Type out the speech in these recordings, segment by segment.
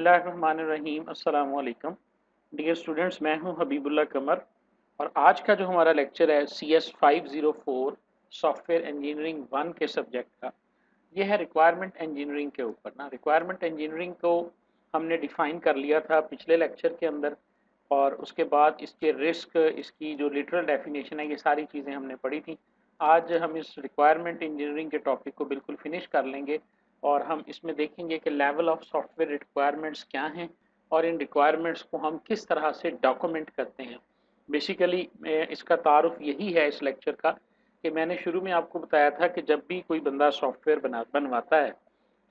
बिस्मिल्लाहिर्रहमानिर्रहीम अस्सलाम वालेकुम। डियर स्टूडेंट्स, मैं हूं हबीबुल्ला कमर और आज का जो हमारा लेक्चर है CS 504 सॉफ्टवेयर इंजीनियरिंग 1 के सब्जेक्ट का, ये है रिक्वायरमेंट इंजीनियरिंग के ऊपर ना। रिक्वायरमेंट इंजीनियरिंग को हमने डिफ़ाइन कर लिया था पिछले लेक्चर के अंदर और उसके बाद इसके रिस्क, इसकी जो लिटरल डेफिनेशन है, ये सारी चीज़ें हमने पढ़ी थी। आज हम इस रिक्वायरमेंट इंजीनियरिंग के टॉपिक को बिल्कुल फिनिश कर लेंगे और हम इसमें देखेंगे कि लेवल ऑफ सॉफ्टवेयर रिक्वायरमेंट्स क्या हैं और इन रिक्वायरमेंट्स को हम किस तरह से डॉक्यूमेंट करते हैं। बेसिकली इसका तारुफ यही है इस लेक्चर का कि मैंने शुरू में आपको बताया था कि जब भी कोई बंदा सॉफ्टवेयर बनवाता है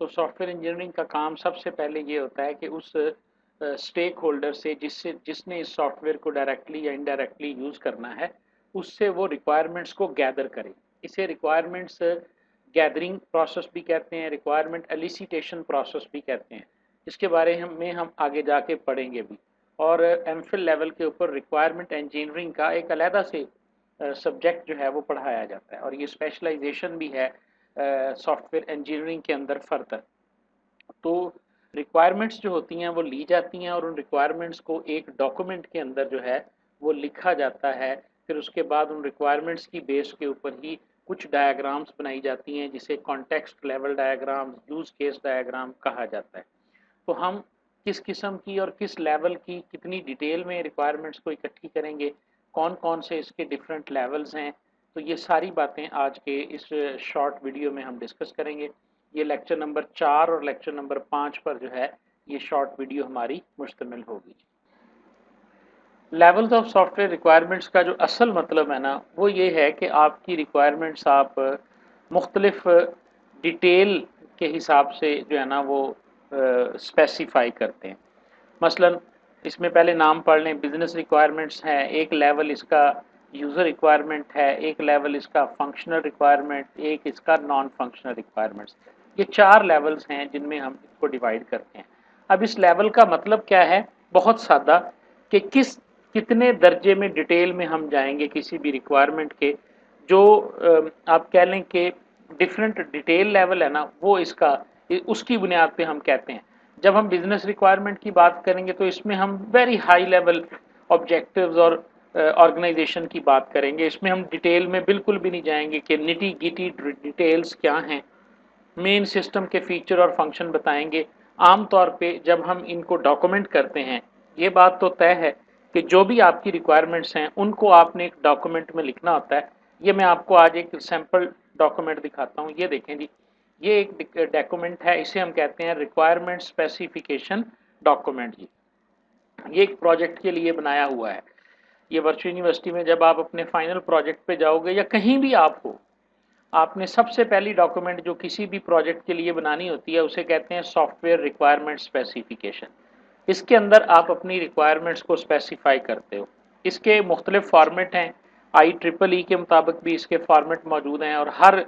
तो सॉफ्टवेयर इंजीनियरिंग का काम सबसे पहले ये होता है कि उस स्टेक होल्डर से जिसने इस सॉफ्टवेयर को डायरेक्टली या इनडायरेक्टली यूज़ करना है, उससे वो रिक्वायरमेंट्स को गैदर करे। इसे रिक्वायरमेंट्स गैदरिंग प्रोसेस भी कहते हैं, रिक्वायरमेंट एलिसिटेशन प्रोसेस भी कहते हैं। इसके बारे में हम आगे जाके पढ़ेंगे भी। और एमफिल लेवल के ऊपर रिक्वायरमेंट इंजीनियरिंग का एक अलहदा से सब्जेक्ट जो है वो पढ़ाया जाता है और ये स्पेशलाइजेशन भी है सॉफ्टवेयर इंजीनियरिंग के अंदर फर्दर। तो रिक्वायरमेंट्स जो होती हैं वो ली जाती हैं और उन रिक्वायरमेंट्स को एक डॉक्यूमेंट के अंदर जो है वो लिखा जाता है। फिर उसके बाद उन रिक्वायरमेंट्स की बेस के ऊपर ही कुछ डायग्राम्स बनाई जाती हैं जिसे context level diagram, use case diagram कहा जाता है। तो हम किस किस्म की और किस लेवल की कितनी डिटेल में रिक्वायरमेंट्स को इकट्ठी करेंगे, कौन कौन से इसके डिफरेंट लेवल्स हैं, तो ये सारी बातें आज के इस शॉर्ट वीडियो में हम डिस्कस करेंगे। ये लेक्चर नंबर 4 और लेक्चर नंबर 5 पर जो है ये शॉर्ट वीडियो हमारी मुश्तमिल होगी। लेवल्स ऑफ सॉफ्टवेयर रिक्वायरमेंट्स का जो असल मतलब है ना, वो ये है कि आपकी रिक्वायरमेंट्स आप मुख्तलिफ डिटेल के हिसाब से जो है ना वो स्पेसिफाई करते हैं। मसलन इसमें पहले नाम पढ़ लें, बिजनेस रिक्वायरमेंट्स हैं, एक लेवल इसका यूज़र रिक्वायरमेंट है, एक लेवल इसका फंक्शनल रिक्वायरमेंट, एक इसका नॉन फंक्शनल रिक्वायरमेंट्स। ये 4 लेवल्स हैं जिनमें हम इसको डिवाइड करते हैं। अब इस लेवल का मतलब क्या है, बहुत सादा, कि कितने दर्जे में डिटेल में हम जाएंगे किसी भी रिक्वायरमेंट के। जो आप कह लें कि डिफरेंट डिटेल लेवल है ना, वो इसका उसकी बुनियाद पे हम कहते हैं। जब हम बिजनेस रिक्वायरमेंट की बात करेंगे तो इसमें हम वेरी हाई लेवल ऑब्जेक्टिव्स और ऑर्गेनाइजेशन की बात करेंगे। इसमें हम डिटेल में बिल्कुल भी नहीं जाएंगे कि निटी गिटी डिटेल्स क्या हैं, मेन सिस्टम के फीचर और फंक्शन बताएंगे। आम तौर पे जब हम इनको डॉक्यूमेंट करते हैं, ये बात तो तय है कि जो भी आपकी रिक्वायरमेंट्स हैं उनको आपने एक डॉक्यूमेंट में लिखना होता है। ये मैं आपको आज एक सैम्पल डॉक्यूमेंट दिखाता हूँ। ये देखें जी, ये एक डॉक्यूमेंट है, इसे हम कहते हैं रिक्वायरमेंट स्पेसिफिकेशन डॉक्यूमेंट। जी, ये एक प्रोजेक्ट के लिए बनाया हुआ है। ये वर्चुअल यूनिवर्सिटी में जब आप अपने फाइनल प्रोजेक्ट पे जाओगे या कहीं भी आप हो, आपने सबसे पहली डॉक्यूमेंट जो किसी भी प्रोजेक्ट के लिए बनानी होती है उसे कहते हैं सॉफ्टवेयर रिक्वायरमेंट स्पेसिफिकेशन। इसके अंदर आप अपनी रिक्वायरमेंट्स को स्पेसिफाई करते हो। इसके मुख्तलिफ फॉर्मेट हैं, IEEE के मुताबिक भी इसके फॉर्मेट मौजूद हैं और हर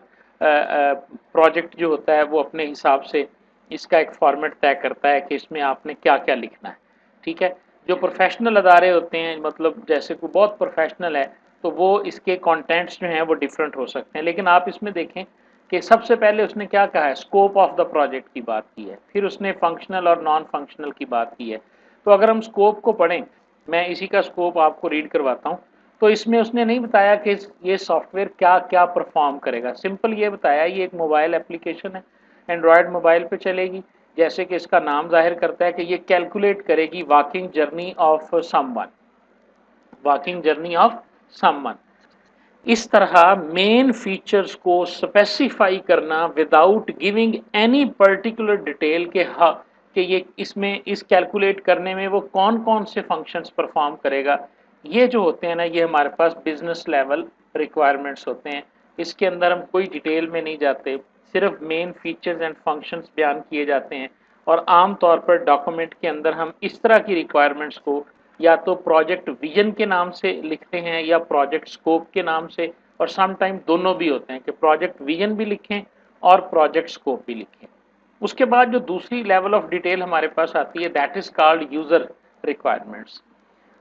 प्रोजेक्ट जो होता है वो अपने हिसाब से इसका एक फॉर्मेट तय करता है कि इसमें आपने क्या क्या लिखना है। ठीक है, जो प्रोफेशनल अदारे होते हैं, मतलब जैसे कोई बहुत प्रोफेशनल है, तो वो इसके कंटेंट्स जो हैं वो डिफरेंट हो सकते हैं। लेकिन आप इसमें देखें कि सबसे पहले उसने क्या कहा है, स्कोप ऑफ द प्रोजेक्ट की बात की है, फिर उसने फंक्शनल और नॉन फंक्शनल की बात की है। तो अगर हम स्कोप को पढ़ें, मैं इसी का स्कोप आपको रीड करवाता हूँ। तो इसमें उसने नहीं बताया कि ये सॉफ्टवेयर क्या क्या परफॉर्म करेगा। सिंपल ये बताया, ये एक मोबाइल एप्लीकेशन है, एंड्रॉयड मोबाइल पे चलेगी। जैसे कि इसका नाम जाहिर करता है कि ये कैलकुलेट करेगी walking journey of someone, walking journey of someone. इस तरह मेन फीचर्स को स्पेसिफाई करना without giving any particular detail कि ये इसमें इस कैलकुलेट करने में वो कौन कौन से फंक्शंस परफॉर्म करेगा, ये जो होते हैं ना, ये हमारे पास बिजनेस लेवल रिक्वायरमेंट्स होते हैं। इसके अंदर हम कोई डिटेल में नहीं जाते, सिर्फ मेन फीचर्स एंड फंक्शंस बयान किए जाते हैं। और आम तौर पर डॉक्यूमेंट के अंदर हम इस तरह की रिक्वायरमेंट्स को या तो प्रोजेक्ट विजन के नाम से लिखते हैं या प्रोजेक्ट स्कोप के नाम से, और सम टाइम दोनों भी होते हैं कि प्रोजेक्ट विजन भी लिखें और प्रोजेक्ट स्कोप भी लिखें। उसके बाद जो दूसरी लेवल ऑफ डिटेल हमारे पास आती है, that is called user requirements.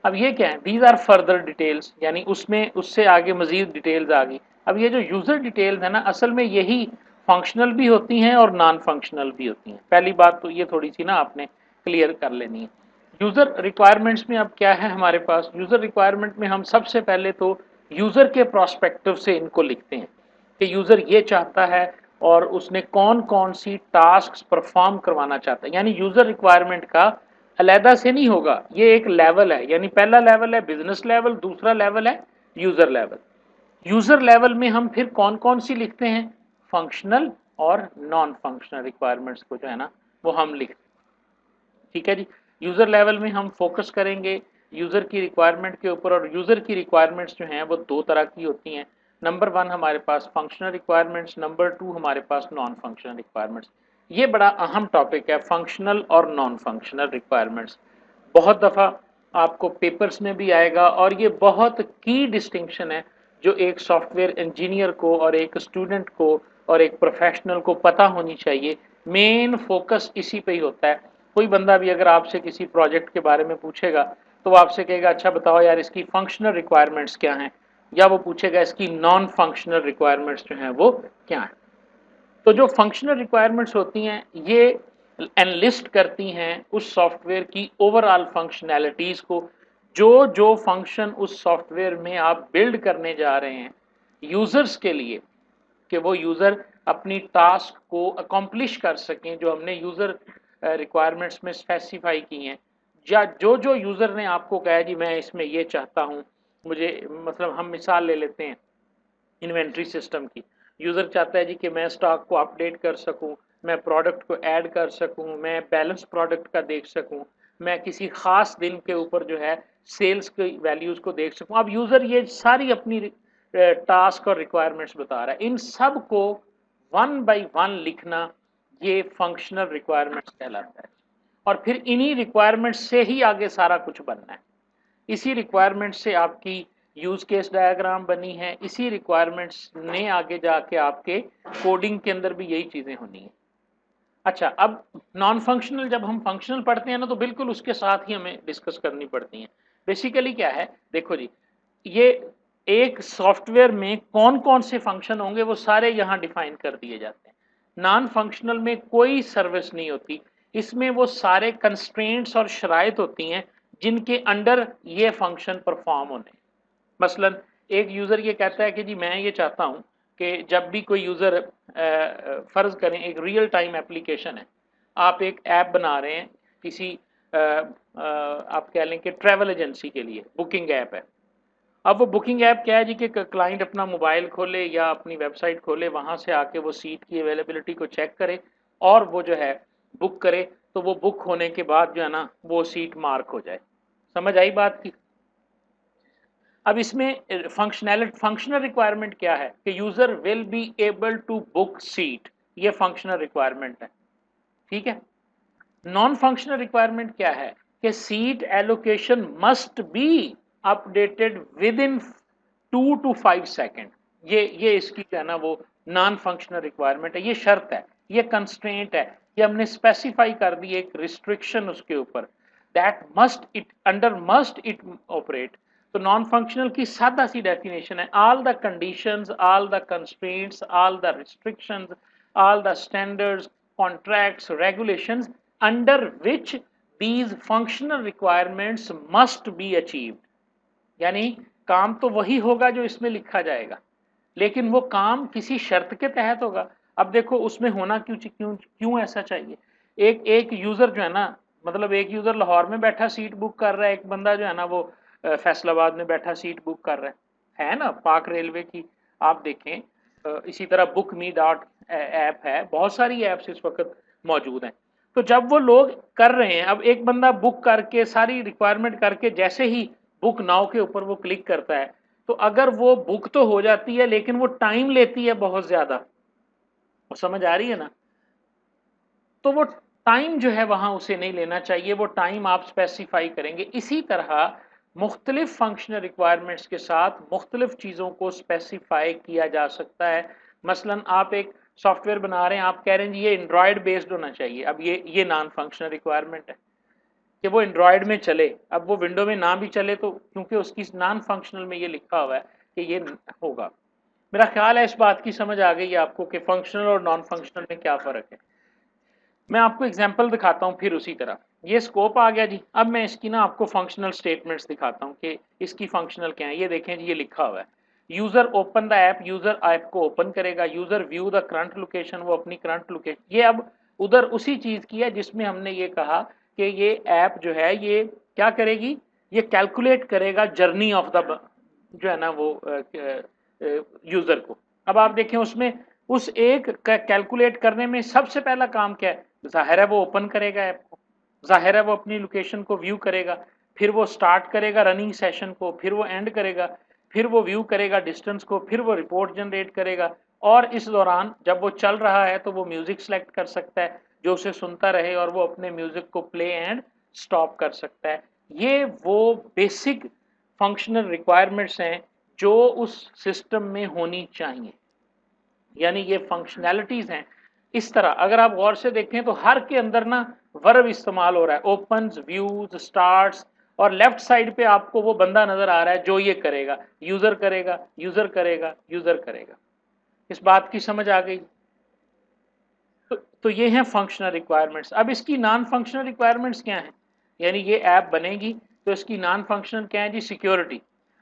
अब ये क्या है, दीज आर फर्दर डिटेल्स, यानी उसमें उससे आगे मजीद डिटेल्स आ गई। अब ये जो यूजर डिटेल्स है ना, असल में यही फंक्शनल भी होती हैं और नॉन फंक्शनल भी होती हैं। पहली बात तो ये थोड़ी सी ना आपने क्लियर कर लेनी है। यूज़र रिक्वायरमेंट्स में अब क्या है हमारे पास, यूज़र रिक्वायरमेंट में हम सबसे पहले तो यूज़र के प्रोस्पेक्टिव से इनको लिखते हैं कि यूज़र ये चाहता है और उसने कौन कौन सी टास्क परफॉर्म करवाना चाहता है। यानी यूज़र रिक्वायरमेंट का अलहदा से नहीं होगा, ये एक लेवल है। यानी पहला लेवल है बिजनेस लेवल, दूसरा लेवल है यूज़र लेवल। यूज़र लेवल में हम फिर कौन कौन सी लिखते हैं, फंक्शनल और नॉन फंक्शनल रिक्वायरमेंट्स को जो है ना वो हम लिखते हैं। ठीक है जी। यूज़र लेवल में हम फोकस करेंगे यूज़र की रिक्वायरमेंट के ऊपर, और यूज़र की रिक्वायरमेंट्स जो हैं वो दो तरह की होती हैं। नंबर वन हमारे पास फंक्शनल रिक्वायरमेंट्स, नंबर टू हमारे पास नॉन फंक्शनल रिक्वायरमेंट्स। ये बड़ा अहम टॉपिक है, फंक्शनल और नॉन फंक्शनल रिक्वायरमेंट्स। बहुत दफ़ा आपको पेपर्स में भी आएगा, और ये बहुत की डिस्टिंक्शन है जो एक सॉफ्टवेयर इंजीनियर को और एक स्टूडेंट को और एक प्रोफेशनल को पता होनी चाहिए। मेन फोकस इसी पे ही होता है। कोई बंदा भी अगर आपसे किसी प्रोजेक्ट के बारे में पूछेगा तो वो आपसे कहेगा अच्छा बताओ यार इसकी फंक्शनल रिक्वायरमेंट्स क्या हैं, या वो पूछेगा इसकी नॉन फंक्शनल रिक्वायरमेंट्स जो हैं वो क्या हैं। तो जो फंक्शनल रिक्वायरमेंट्स होती हैं ये एनलिस्ट करती हैं उस सॉफ्टवेयर की ओवरऑल फंक्शनैलिटीज़ को। जो जो फंक्शन उस सॉफ्टवेयर में आप बिल्ड करने जा रहे हैं यूज़र्स के लिए, कि वो यूज़र अपनी टास्क को अकॉम्प्लिश कर सकें जो हमने यूज़र रिक्वायरमेंट्स में स्पेसिफाई की हैं, या जो जो यूज़र ने आपको कहा है जी मैं इसमें ये चाहता हूँ, मुझे मतलब हम मिसाल ले लेते हैं इन्वेंट्री सिस्टम की। यूज़र चाहता है जी कि मैं स्टॉक को अपडेट कर सकूं, मैं प्रोडक्ट को ऐड कर सकूं, मैं बैलेंस प्रोडक्ट का देख सकूं, मैं किसी ख़ास दिन के ऊपर जो है सेल्स की वैल्यूज़ को देख सकूं। अब यूज़र ये सारी अपनी टास्क और रिक्वायरमेंट्स बता रहा है, इन सब को वन बाय वन लिखना ये फंक्शनल रिक्वायरमेंट्स कहलाता है। और फिर इन्हीं रिक्वायरमेंट्स से ही आगे सारा कुछ बनना है। इसी रिक्वायरमेंट से आपकी यूज केस डायग्राम बनी है, इसी रिक्वायरमेंट्स ने आगे जाके आपके कोडिंग के अंदर भी यही चीजें होनी है। अच्छा, अब नॉन फंक्शनल जब हम फंक्शनल पढ़ते हैं ना तो बिल्कुल उसके साथ ही हमें डिस्कस करनी पड़ती हैं। बेसिकली क्या है, देखो जी, ये एक सॉफ्टवेयर में कौन कौन से फंक्शन होंगे वो सारे यहाँ डिफाइन कर दिए जाते हैं। नॉन फंक्शनल में कोई सर्विस नहीं होती, इसमें वो सारे कंस्ट्रेंट्स और शराइत होती हैं जिनके अंडर ये फंक्शन परफॉर्म होने। मसलन एक यूज़र ये कहता है कि जी मैं ये चाहता हूँ कि जब भी कोई यूज़र फ़र्ज़ करें एक रियल टाइम एप्लीकेशन है, आप एक ऐप बना रहे हैं किसी आप कह लें कि ट्रैवल एजेंसी के लिए बुकिंग ऐप है। अब वो बुकिंग ऐप क्या है जी कि क्लाइंट अपना मोबाइल खोले या अपनी वेबसाइट खोले, वहाँ से आके वो सीट की अवेलेबिलिटी को चेक करे और वो जो है बुक करे, तो वो बुक होने के बाद जो है ना वो सीट मार्क हो जाए। समझ आई बात की? अब इसमें फंक्शनल रिक्वायरमेंट क्या है कि user will be able to book seat, ये फंक्शनल रिक्वायरमेंट है। ठीक है। नॉन फंक्शनल रिक्वायरमेंट क्या है कि seat allocation must be updated within 2 to 5 second. ये इसकी जो है ना वो नॉन फंक्शनल रिक्वायरमेंट है, ये शर्त है, ये कंस्ट्रेंट है, ये हमने स्पेसिफाई कर दी एक रिस्ट्रिक्शन उसके ऊपर, that must it under must it operate. तो नॉन फंक्शनल की सादा सी डेफिनेशन है, all the conditions, all the constraints, all the restrictions, all the standards, contracts, regulations under which these functional requirements must be achieved। यानी काम तो वही होगा जो इसमें लिखा जाएगा, लेकिन वो काम किसी शर्त के तहत होगा। अब देखो उसमें होना क्यों क्यों क्यों ऐसा चाहिए। एक एक यूजर जो है ना, मतलब एक यूजर लाहौर में बैठा सीट बुक कर रहा है, एक बंदा जो है ना वो फैसलाबाद में बैठा सीट बुक कर रहा है ना। पाक रेलवे की आप देखें, इसी तरह बुक मी डॉट ऐप है, बहुत सारी ऐप्स इस वक्त मौजूद हैं। तो जब वो लोग कर रहे हैं, अब एक बंदा बुक करके सारी रिक्वायरमेंट करके जैसे ही बुक नाउ के ऊपर वो क्लिक करता है, तो अगर वो बुक तो हो जाती है लेकिन वो टाइम लेती है बहुत ज्यादा, समझ आ रही है ना। तो वो टाइम जो है वहां उसे नहीं लेना चाहिए, वो टाइम आप स्पेसिफाई करेंगे। इसी तरह मुख्तलिफ फंक्शनल रिक्वायरमेंट्स के साथ मुख्तलिफ चीज़ों को स्पेसिफाई किया जा सकता है। मसलन आप एक सॉफ्टवेयर बना रहे हैं, आप कह रहे हैं जी ये एंड्रॉयड बेस्ड होना चाहिए। अब ये नॉन फंक्शनल रिक्वायरमेंट है कि वो एंड्रॉयड में चले। अब वो विंडो में ना भी चले तो क्योंकि उसकी नॉन फंक्शनल में ये लिखा हुआ है कि ये होगा। मेरा ख्याल है इस बात की समझ आ गई है आपको कि फंक्शनल और नॉन फंक्शनल में क्या फ़र्क है। मैं आपको एग्जांपल दिखाता हूँ फिर उसी तरह। ये स्कोप आ गया जी। अब मैं इसकी ना आपको फंक्शनल स्टेटमेंट्स दिखाता हूँ कि इसकी फंक्शनल क्या है। ये देखें जी, ये लिखा हुआ है, user open the app, user app को ओपन करेगा, user view the current location, वो अपनी करंट लोकेशन, ये अब उधर उसी चीज की है जिसमें हमने ये कहा कि ये ऐप जो है ये क्या करेगी, ये कैलकुलेट करेगा जर्नी ऑफ द जो है ना वो यूजर को। अब आप देखें उसमें उस एक कैलकुलेट करने में सबसे पहला काम क्या है, जाहिर है वो ओपन करेगा ऐप को, जाहिर है वो अपनी लोकेशन को व्यू करेगा, फिर वो स्टार्ट करेगा रनिंग सेशन को, फिर वो एंड करेगा, फिर वो व्यू करेगा डिस्टेंस को, फिर वो रिपोर्ट जनरेट करेगा, और इस दौरान जब वो चल रहा है तो वो म्यूजिक सेलेक्ट कर सकता है जो उसे सुनता रहे, और वो अपने म्यूजिक को प्ले एंड स्टॉप कर सकता है। ये वो बेसिक फंक्शनल रिक्वायरमेंट्स हैं जो उस सिस्टम में होनी चाहिए, यानी ये फंक्शनैलिटीज हैं। इस तरह अगर आप गौर से देखें तो हर के अंदर ना वर्ब इस्तेमाल हो रहा है, ओपन्स, व्यूज, स्टार्ट्स, और लेफ्ट साइड पे आपको वो बंदा नजर आ रहा है जो ये करेगा, यूजर करेगा, यूजर करेगा, यूजर करेगा। इस बात की समझ आ गई? तो ये हैं फंक्शनल रिक्वायरमेंट्स। अब इसकी नॉन फंक्शनल रिक्वायरमेंट्स क्या हैं, यानी ये ऐप बनेगी तो इसकी नॉन फंक्शनल क्या है जी, सिक्योरिटी,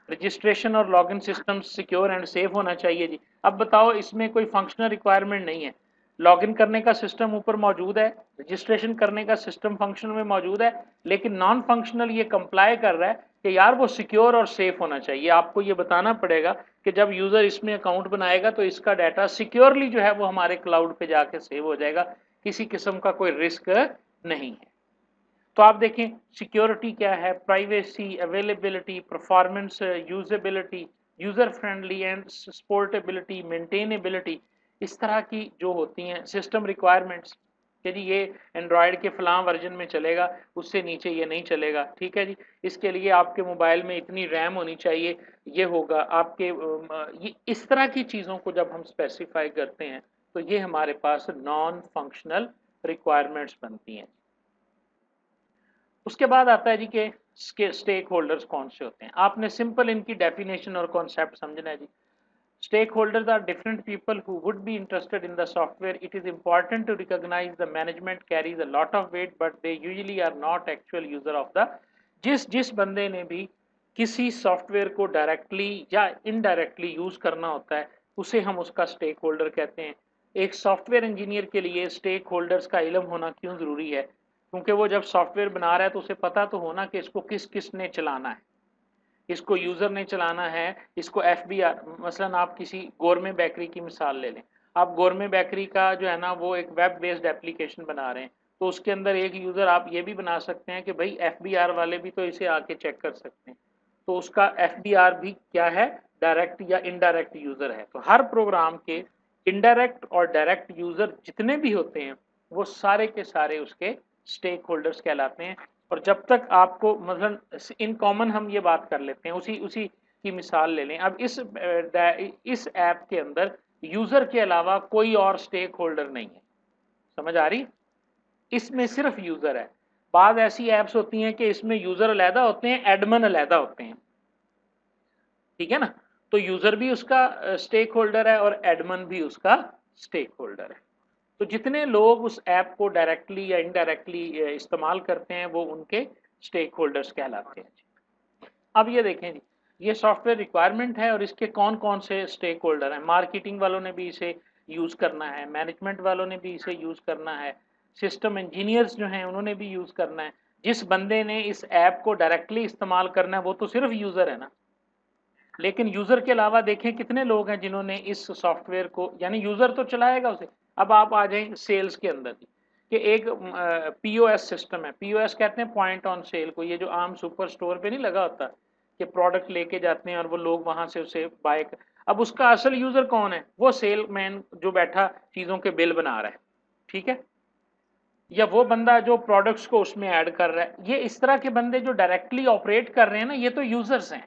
रजिस्ट्रेशन और login system secure and safe होना चाहिए जी। अब बताओ इसमें कोई फंक्शनल रिक्वायरमेंट नहीं है, लॉगिन करने का सिस्टम ऊपर मौजूद है, रजिस्ट्रेशन करने का सिस्टम फंक्शनल में मौजूद है, लेकिन नॉन फंक्शनल ये कंप्लाई कर रहा है कि यार वो सिक्योर और सेफ होना चाहिए। आपको ये बताना पड़ेगा कि जब यूजर इसमें अकाउंट बनाएगा तो इसका डाटा सिक्योरली जो है वो हमारे क्लाउड पे जाके सेव हो जाएगा, किसी किस्म का कोई रिस्क नहीं है। तो आप देखें सिक्योरिटी क्या है, privacy, availability, performance, usability, user friendly and supportability, maintainability, इस तरह की जो होती हैं सिस्टम रिक्वायरमेंट्स कि जी ये एंड्रॉयड के फलां वर्जन में चलेगा, उससे नीचे ये नहीं चलेगा, ठीक है जी। इसके लिए आपके मोबाइल में इतनी रैम होनी चाहिए, ये होगा आपके ये इस तरह की चीज़ों को जब हम स्पेसिफाई करते हैं तो ये हमारे पास नॉन फंक्शनल रिक्वायरमेंट्स बनती हैं। उसके बाद आता है जी कि स्टेक होल्डर्स कौन से होते हैं। आपने सिंपल इनकी डेफिनेशन और कॉन्सेप्ट समझना है जी। Stakeholders are different people who would be interested in the software. It is important to recognize the management carries a lot of weight, but they usually are not actual user of the। जिस बंदे ने भी किसी software को directly या indirectly use करना होता है उसे हम उसका स्टेक होल्डर कहते हैं। एक सॉफ्टवेयर इंजीनियर के लिए स्टेक होल्डर्स का इल्म होना क्यों जरूरी है, क्योंकि वो जब सॉफ्टवेयर बना रहा है तो उसे पता तो होना कि इसको किस किस ने चलाना है, इसको यूजर ने चलाना है, इसको एफबीआर, मसलन आप किसी गोरमे बेकरी की मिसाल ले लें, आप गोरमे बेकरी का जो है ना वो एक वेब बेस्ड एप्लीकेशन बना रहे हैं, तो उसके अंदर एक यूजर आप ये भी बना सकते हैं कि भाई एफबीआर वाले भी तो इसे आके चेक कर सकते हैं, तो उसका एफबीआर भी क्या है, डायरेक्ट या इनडायरेक्ट यूजर है। तो हर प्रोग्राम के इनडायरेक्ट और डायरेक्ट यूजर जितने भी होते हैं वो सारे के सारे उसके स्टेक होल्डर्स कहलाते हैं। और जब तक आपको मतलब इन कॉमन हम ये बात कर लेते हैं, उसी उसी की मिसाल ले लें। अब इस ऐप के अंदर यूजर के अलावा कोई और स्टेक होल्डर नहीं है, समझ आ रही, इसमें सिर्फ यूजर है। बाद ऐसी ऐप्स होती हैं कि इसमें यूजर अलहदा होते हैं, एडमन अलहदा होते हैं, ठीक है ना। तो यूजर भी उसका स्टेक होल्डर है और एडमन भी उसका स्टेक होल्डर है। तो जितने लोग उस ऐप को डायरेक्टली या इनडायरेक्टली इस्तेमाल करते हैं वो उनके स्टेक होल्डर्स कहलाते हैं। अब ये देखें जी, ये सॉफ्टवेयर रिक्वायरमेंट है और इसके कौन कौन से स्टेक होल्डर हैं। मार्केटिंग वालों ने भी इसे यूज़ करना है, मैनेजमेंट वालों ने भी इसे यूज़ करना है, सिस्टम इंजीनियर्स जो हैं उन्होंने भी यूज़ करना है। जिस बंदे ने इस ऐप को डायरेक्टली इस्तेमाल करना है वो तो सिर्फ यूज़र है ना, लेकिन यूजर के अलावा देखें कितने लोग हैं जिन्होंने इस सॉफ्टवेयर को, यानी यूजर तो चलाएगा उसे। अब आप आ जाएं सेल्स के अंदर कि एक पीओएस सिस्टम है, पीओएस कहते हैं पॉइंट ऑन सेल को, ये जो आम सुपर स्टोर पे नहीं लगा होता कि प्रोडक्ट लेके जाते हैं और वो लोग वहां से उसे बाय कर। अब उसका असल यूजर कौन है, वो सेलमैन जो बैठा चीजों के बिल बना रहा है, ठीक है, या वो बंदा जो प्रोडक्ट्स को उसमें ऐड कर रहा है। ये इस तरह के बंदे जो डायरेक्टली ऑपरेट कर रहे हैं ना, ये तो यूजर्स हैं।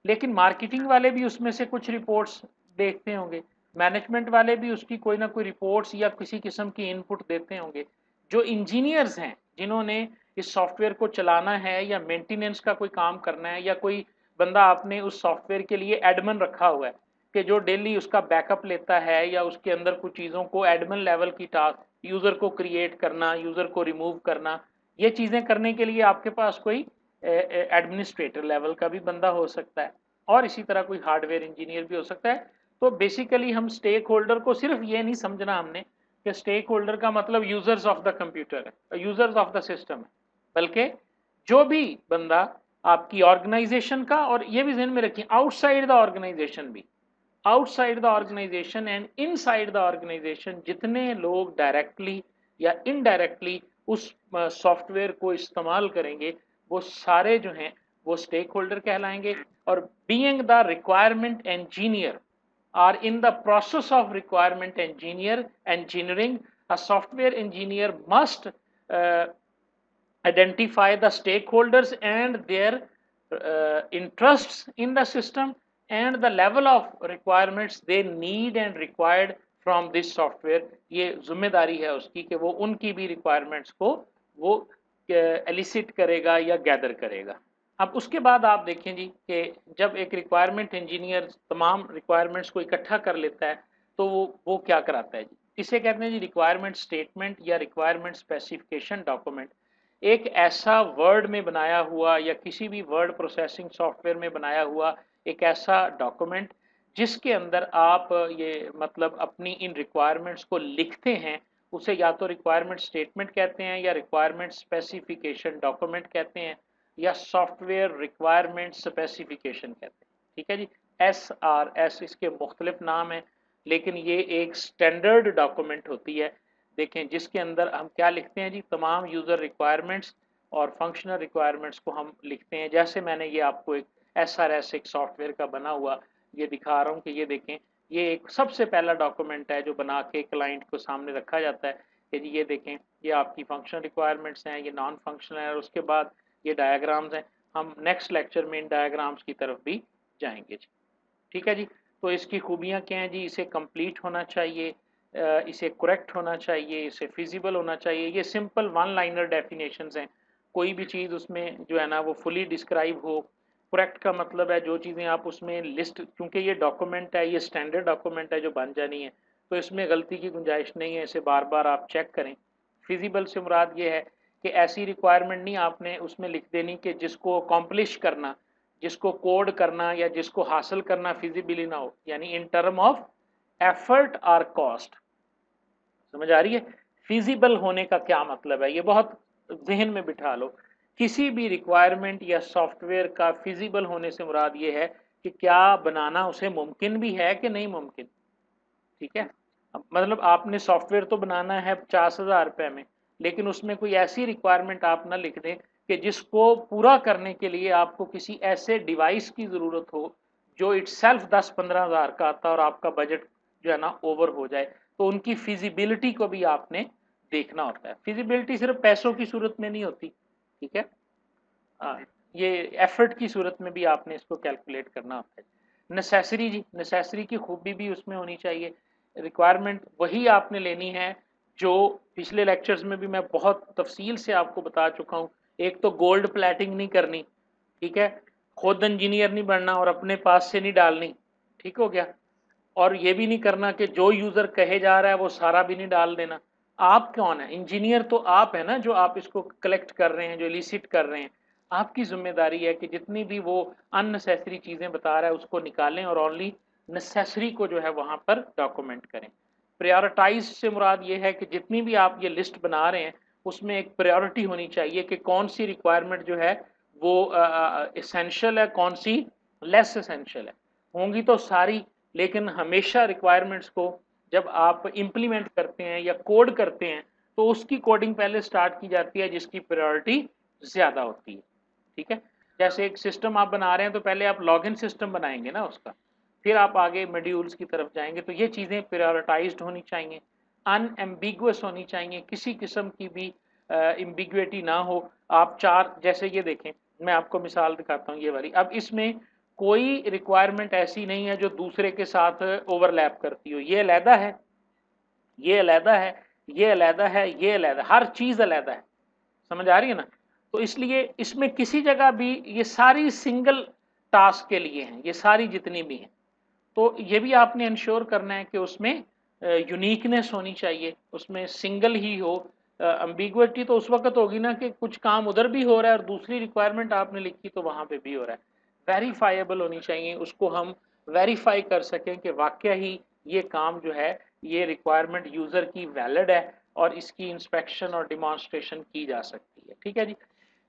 लेकिन मार्केटिंग वाले भी उसमें से कुछ रिपोर्ट्स देखते होंगे, मैनेजमेंट वाले भी उसकी कोई ना कोई रिपोर्ट्स या किसी किस्म की इनपुट देते होंगे। जो इंजीनियर्स हैं जिन्होंने इस सॉफ्टवेयर को चलाना है या मेंटेनेंस का कोई काम करना है, या कोई बंदा आपने उस सॉफ्टवेयर के लिए एडमिन रखा हुआ है कि जो डेली उसका बैकअप लेता है या उसके अंदर कुछ चीज़ों को एडमिन लेवल की टास्क, यूज़र को क्रिएट करना, यूज़र को रिमूव करना, ये चीज़ें करने के लिए आपके पास कोई एडमिनिस्ट्रेटर लेवल का भी बंदा हो सकता है और इसी तरह कोई हार्डवेयर इंजीनियर भी हो सकता है। तो बेसिकली हम स्टेक होल्डर को सिर्फ ये नहीं समझना हमने कि स्टेक होल्डर का मतलब यूजर्स ऑफ द कंप्यूटर है, यूजर्स ऑफ द सिस्टम है, बल्कि जो भी बंदा आपकी ऑर्गेनाइजेशन का, और ये भी ध्यान में रखिए आउटसाइड द ऑर्गेनाइजेशन भी, outside the organisation and inside the organisation जितने लोग डायरेक्टली या इनडायरेक्टली उस सॉफ्टवेयर को इस्तेमाल करेंगे वो सारे जो हैं वो स्टेक होल्डर कहलाएंगे। और being the requirement engineer or in the process of requirement engineering, a software engineer must identify the stakeholders and their interests in the system and the level of requirements they need and required from this software। ये जिम्मेदारी है उसकी कि वो उनकी भी requirements को वो elicit करेगा या gather करेगा। अब उसके बाद आप देखें जी कि जब एक रिक्वायरमेंट इंजीनियर तमाम रिक्वायरमेंट्स को इकट्ठा कर लेता है तो वो क्या कराता है जी, इसे कहते हैं जी रिक्वायरमेंट स्टेटमेंट या रिक्वायरमेंट स्पेसिफिकेशन डॉक्यूमेंट। एक ऐसा वर्ड में बनाया हुआ या किसी भी वर्ड प्रोसेसिंग सॉफ्टवेयर में बनाया हुआ एक ऐसा डॉक्यूमेंट जिसके अंदर आप ये मतलब अपनी इन रिक्वायरमेंट्स को लिखते हैं, उसे या तो रिक्वायरमेंट स्टेटमेंट कहते हैं या रिक्वायरमेंट स्पेसिफिकेशन डॉक्यूमेंट कहते हैं या सॉफ्टवेयर रिक्वायरमेंट स्पेसिफिकेशन कहते हैं। ठीक है जी, SRS इसके मुख्तलिफ नाम हैं, लेकिन ये एक स्टैंडर्ड डॉक्यूमेंट होती है। देखें जिसके अंदर हम क्या लिखते हैं जी, तमाम यूज़र रिक्वायरमेंट्स और फंक्शनल रिक्वायरमेंट्स को हम लिखते हैं। जैसे मैंने ये आपको एक SRS एक सॉफ्टवेयर का बना हुआ ये दिखा रहा हूँ कि ये देखें, ये एक सबसे पहला डॉक्यूमेंट है जो बना के क्लाइंट को सामने रखा जाता है कि जी ये देखें ये आपकी फंक्शनल रिक्वायरमेंट्स हैं, ये नॉन फंक्शनल है और उसके बाद ये डायग्राम्स हैं। हम नेक्स्ट लेक्चर में इन डायग्राम्स की तरफ भी जाएंगे जी। ठीक है जी, तो इसकी खूबियाँ क्या हैं जी, इसे कंप्लीट होना चाहिए, इसे करेक्ट होना चाहिए, इसे फिजिबल होना चाहिए। ये सिंपल वन लाइनर डेफिनेशंस हैं, कोई भी चीज़ उसमें जो है ना वो फुली डिस्क्राइब हो। करेक्ट का मतलब है जो चीज़ें आप उसमें लिस्ट, क्योंकि ये डॉक्यूमेंट है, ये स्टैंडर्ड डॉक्यूमेंट है जो बन जानी है, तो इसमें गलती की गुंजाइश नहीं है, इसे बार बार आप चेक करें। फिजिबल से मुराद ये है कि ऐसी रिक्वायरमेंट नहीं आपने उसमें लिख देनी कि जिसको अकॉम्प्लिश करना, जिसको कोड करना या जिसको हासिल करना फिजिबली ना हो, यानी इन टर्म ऑफ एफर्ट और कॉस्ट। समझ आ रही है फिजिबल होने का क्या मतलब है, ये बहुत जहन में बिठा लो। किसी भी रिक्वायरमेंट या सॉफ्टवेयर का फिजिबल होने से मुराद ये है कि क्या बनाना उसे मुमकिन भी है कि नहीं मुमकिन। ठीक है, मतलब आपने सॉफ्टवेयर तो बनाना है 50,000 रुपये में, लेकिन उसमें कोई ऐसी रिक्वायरमेंट आप ना लिख दें कि जिसको पूरा करने के लिए आपको किसी ऐसे डिवाइस की ज़रूरत हो जो इटसेल्फ 10-15 हज़ार का आता है और आपका बजट जो है ना ओवर हो जाए। तो उनकी फिजिबिलिटी को भी आपने देखना होता है। फिजिबिलिटी सिर्फ पैसों की सूरत में नहीं होती, ठीक है, हाँ, ये एफर्ट की सूरत में भी आपने इसको कैलकुलेट करना होता है। नेसेसरी जी, नेसेसरी की खूबी भी उसमें होनी चाहिए। रिक्वायरमेंट वही आपने लेनी है जो पिछले लेक्चर्स में भी मैं बहुत तफसील से आपको बता चुका हूँ। एक तो गोल्ड प्लेटिंग नहीं करनी, ठीक है, खुद इंजीनियर नहीं बनना और अपने पास से नहीं डालनी, ठीक हो गया। और ये भी नहीं करना कि जो यूज़र कहे जा रहा है वो सारा भी नहीं डाल देना। आप कौन है, इंजीनियर तो आप है ना, जो आप इसको कलेक्ट कर रहे हैं, जो इलिसिट कर रहे हैं। आपकी जिम्मेदारी है कि जितनी भी वो अननेसेसरी चीज़ें बता रहा है उसको निकालें और ओनली नेसेसरी को जो है वहाँ पर डॉक्यूमेंट करें। प्रायोरिटाइज से मुराद ये है कि जितनी भी आप ये लिस्ट बना रहे हैं उसमें एक प्रायोरिटी होनी चाहिए कि कौन सी रिक्वायरमेंट जो है वो एसेंशियल है, कौन सी लेस एसेंशियल है। होंगी तो सारी, लेकिन हमेशा रिक्वायरमेंट्स को जब आप इम्प्लीमेंट करते हैं या कोड करते हैं तो उसकी कोडिंग पहले स्टार्ट की जाती है जिसकी प्रायोरिटी ज़्यादा होती है। ठीक है, जैसे एक सिस्टम आप बना रहे हैं तो पहले आप लॉगिन सिस्टम बनाएंगे ना उसका, फिर आप आगे मॉड्यूल्स की तरफ जाएंगे। तो ये चीज़ें प्रायोरिटाइज्ड होनी चाहिए, अनएम्बिगुअस होनी चाहिए, किसी किस्म की भी एम्बिगुइटी ना हो। आप चार, जैसे ये देखें, मैं आपको मिसाल दिखाता हूँ ये वाली। अब इसमें कोई रिक्वायरमेंट ऐसी नहीं है जो दूसरे के साथ ओवरलैप करती हो। ये अलहदा है, ये अलहदा है, ये अलहदा है, ये अलहदा, हर चीज़ अलहदा है। समझ आ रही है ना। तो इसलिए इसमें किसी जगह भी ये सारी सिंगल टास्क के लिए हैं, ये सारी जितनी भी हैं। तो ये भी आपने इंश्योर करना है कि उसमें यूनिकनेस होनी चाहिए, उसमें सिंगल ही हो। एम्बिगुइटी तो उस वक्त होगी ना कि कुछ काम उधर भी हो रहा है और दूसरी रिक्वायरमेंट आपने लिखी तो वहां पे भी हो रहा है। वेरीफाइएबल होनी चाहिए, उसको हम वेरीफाई कर सकें कि वाकया ही ये काम जो है, ये रिक्वायरमेंट यूजर की वैलिड है और इसकी इंस्पेक्शन और डिमॉन्स्ट्रेशन की जा सकती है। ठीक है जी।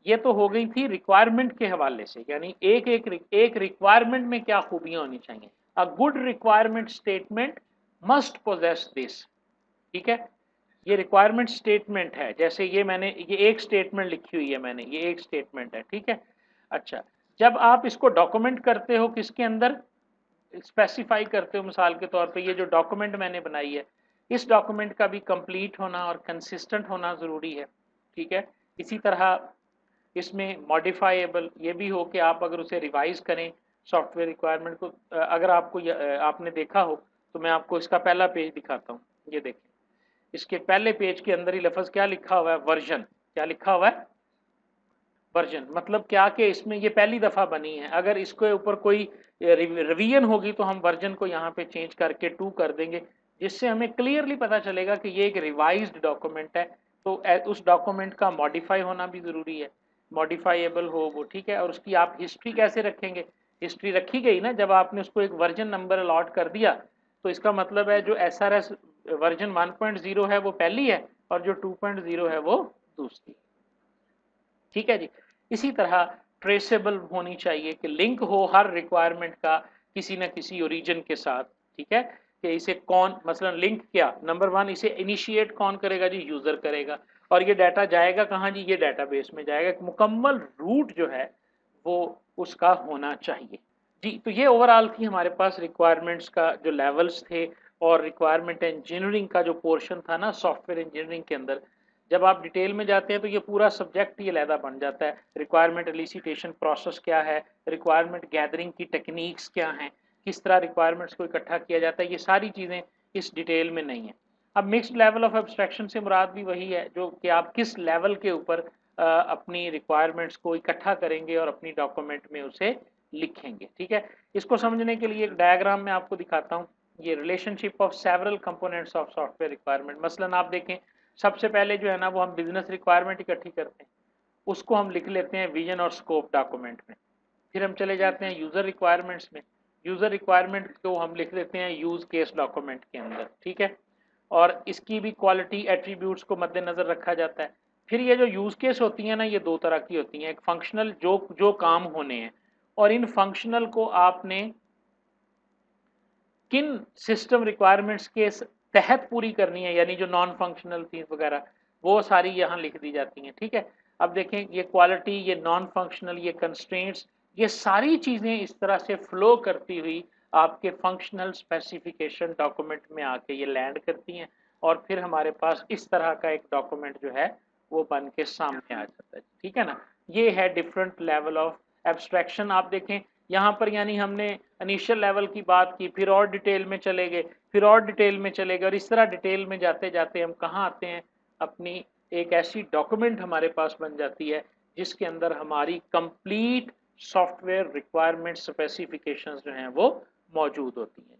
ये तो हो गई थी रिक्वायरमेंट के हवाले से, यानी एक रिक्वायरमेंट में क्या खूबियां होनी चाहिए। A good requirement statement must possess this. ठीक है, ये रिक्वायरमेंट स्टेटमेंट है, जैसे ये एक स्टेटमेंट लिखी हुई है मैंने, ये एक स्टेटमेंट है। ठीक है। अच्छा, जब आप इसको डॉक्यूमेंट करते हो किसके अंदर, स्पेसिफाई करते हो, मिसाल के तौर पे ये जो डॉक्यूमेंट मैंने बनाई है, इस डॉक्यूमेंट का भी कंप्लीट होना और कंसिस्टेंट होना ज़रूरी है। ठीक है। इसी तरह इसमें मॉडिफाइएबल ये भी हो कि आप अगर उसे रिवाइज करें सॉफ्टवेयर रिक्वायरमेंट को, अगर आपको आपने देखा हो तो मैं आपको इसका पहला पेज दिखाता हूँ। ये देखें, इसके पहले पेज के अंदर ही लफ्ज़ क्या लिखा हुआ है, वर्जन। क्या लिखा हुआ है, वर्जन। मतलब क्या कि इसमें ये पहली दफ़ा बनी है, अगर इसके ऊपर कोई रिवीजन होगी तो हम वर्जन को यहाँ पे चेंज करके 2 कर देंगे, जिससे हमें क्लियरली पता चलेगा कि ये एक रिवाइज्ड डॉक्यूमेंट है। तो उस डॉक्यूमेंट का मॉडिफाई होना भी ज़रूरी है, मॉडिफाइएबल हो वो। ठीक है। और उसकी आप हिस्ट्री कैसे रखेंगे, हिस्ट्री रखी गई ना, जब आपने उसको एक वर्जन नंबर अलॉट कर दिया तो इसका मतलब है जो SRS वर्जन 1.0 है वो पहली है और जो 2.0 है वो दूसरी। ठीक है जी। इसी तरह ट्रेसेबल होनी चाहिए कि लिंक हो हर रिक्वायरमेंट का किसी न किसी ओरिजिन के साथ। ठीक है, कि इसे कौन, मसलन लिंक क्या, नंबर 1 इसे इनिशिएट कौन करेगा जी, यूजर करेगा। और ये डाटा जाएगा कहाँ जी, ये डाटाबेस में जाएगा। एक मुकम्मल रूट जो है वो उसका होना चाहिए। जी, तो ये ओवरऑल थी हमारे पास रिक्वायरमेंट्स का जो लेवल्स थे, और रिक्वायरमेंट इंजीनियरिंग का जो पोर्शन था ना सॉफ्टवेयर इंजीनियरिंग के अंदर, जब आप डिटेल में जाते हैं तो ये पूरा सब्जेक्ट ये लहदा बन जाता है। रिक्वायरमेंट एलिसिटेशन प्रोसेस क्या है, रिक्वायरमेंट गैदरिंग की टेक्निक्स क्या हैं, किस तरह रिक्वायरमेंट्स को इकट्ठा किया जाता है, ये सारी चीज़ें इस डिटेल में नहीं है। अब मिक्स्ड लेवल ऑफ एब्स्ट्रैक्शन से मुराद भी वही है जो कि आप किस लेवल के ऊपर अपनी रिक्वायरमेंट्स को इकट्ठा करेंगे और अपनी डॉक्यूमेंट में उसे लिखेंगे। ठीक है। इसको समझने के लिए एक डायग्राम में आपको दिखाता हूँ, ये relationship of several components of software requirement. मसलन आप देखें, सबसे पहले जो है ना वो हम बिजनेस रिक्वायरमेंट इकट्ठी करते हैं, उसको हम लिख लेते हैं विजन और स्कोप डॉक्यूमेंट में। फिर हम चले जाते हैं यूजर रिक्वायरमेंट्स में, यूजर रिक्वायरमेंट को हम लिख लेते हैं यूज केस डॉक्यूमेंट के अंदर। ठीक है। और इसकी भी क्वालिटी एट्रीब्यूट्स को मद्देनजर रखा जाता है। फिर ये जो यूज केस होती है ना, ये दो तरह की होती हैं, एक फंक्शनल जो जो काम होने हैं, और इन फंक्शनल को आपने किन सिस्टम रिक्वायरमेंट्स के तहत पूरी करनी है, यानी जो नॉन फंक्शनल थी वगैरह, वो सारी यहाँ लिख दी जाती हैं। ठीक है। अब देखें, ये क्वालिटी, ये नॉन फंक्शनल, ये कंस्ट्रेंट्स, ये सारी चीज़ें इस तरह से फ्लो करती हुई आपके फंक्शनल स्पेसिफिकेशन डॉक्यूमेंट में आके ये लैंड करती हैं, और फिर हमारे पास इस तरह का एक डॉक्यूमेंट जो है वो बन के सामने आ जाता है। ठीक है ना। ये है डिफरेंट लेवल ऑफ एब्स्ट्रैक्शन। आप देखें यहाँ पर, यानी हमने इनिशियल लेवल की बात की, फिर और डिटेल में चले गए, फिर और डिटेल में चले गए, और इस तरह डिटेल में जाते जाते हम कहाँ आते हैं, अपनी एक ऐसी डॉक्यूमेंट हमारे पास बन जाती है जिसके अंदर हमारी कंप्लीट सॉफ्टवेयर रिक्वायरमेंट स्पेसिफिकेशंस जो हैं वो मौजूद होती हैं।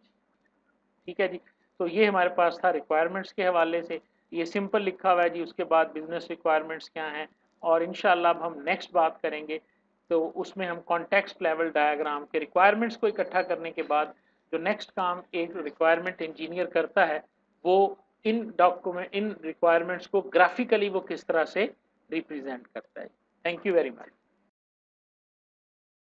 ठीक है जी। तो ये हमारे पास था रिक्वायरमेंट्स के हवाले से, ये सिंपल लिखा हुआ है जी। उसके बाद बिजनेस रिक्वायरमेंट्स क्या हैं, और इंशाल्लाह अब हम नेक्स्ट बात करेंगे तो उसमें हम कॉन्टेक्स्ट लेवल डायग्राम के रिक्वायरमेंट्स को इकट्ठा करने के बाद जो नेक्स्ट काम एक रिक्वायरमेंट इंजीनियर करता है, वो इन रिक्वायरमेंट्स को ग्राफिकली वो किस तरह से रिप्रेजेंट करता है। Thank you very much.